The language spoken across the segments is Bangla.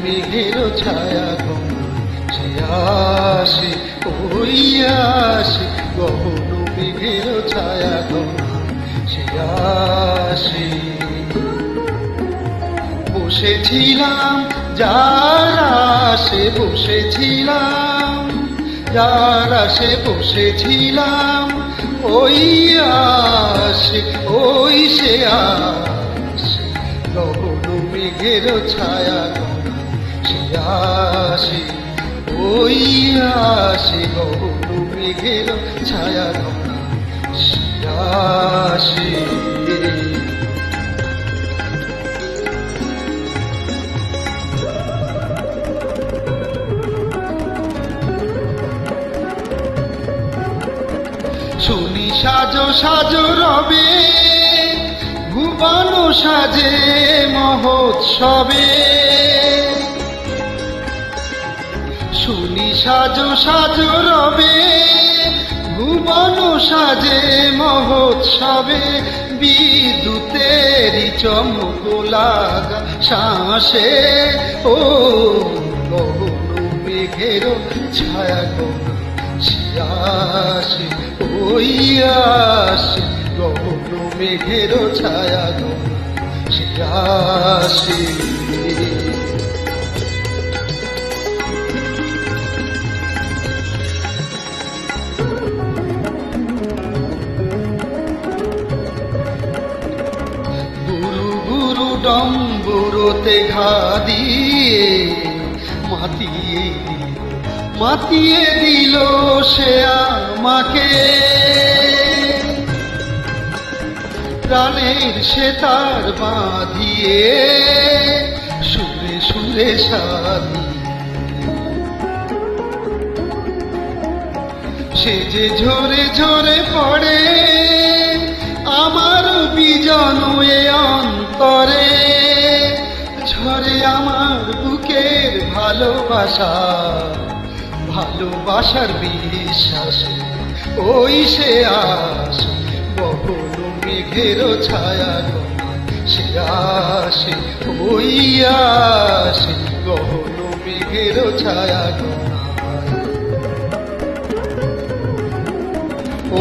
মেঘের ছায়া সে আসে ওই আসে, গহন মেঘের ছায়া সে আসে। বসেছিলাম যার আসে বসেছিলাম, যার আসে বসেছিলাম, ওই আসে ওই সে আসে, গহন মেঘের ছায়া সে আসে ওই আসে, গহন মেঘের ছায়া সে আসে। শুনি সাজো সাজো রবে ভুবন সাজে মহোৎসবে, শুনি সাজো সাজো রবে ভুবন সাজে মহোৎসবে, বিদ্যুতেরই চমক লাগা শ্বাসে, ও গহন মেঘের ছায়া সে আসে ওই আসে, গহন মেঘের ছায়া সে আসে। গুরু গুরু ডম্বুরতে ঘা দিয়ে মাতিয়ে মাতিয়ে দিল সে আমাকে, প্রাণের সে তার বাঁধিয়ে সুরে সুরে সাধি, সে যে ঝরে ঝরে পড়ে আমার বিজন এ অন্তরে, ঝরে আমার বুকের ভালোবাসা ভালোবাসার বিশ্বাসে, ওই সে আসে গহন মেঘের ছায়া সে আসে ওই আসে, গহন মেঘের ছায়া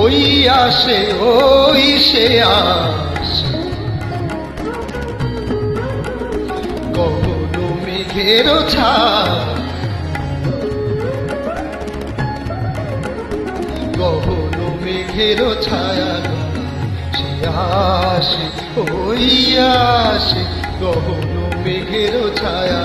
ওই আসে ওই সে আসে, গহন মেঘের ছায়া, গহন মেঘের ছায়া সে আসে ওই আসে, গহন মেঘের ছায়া।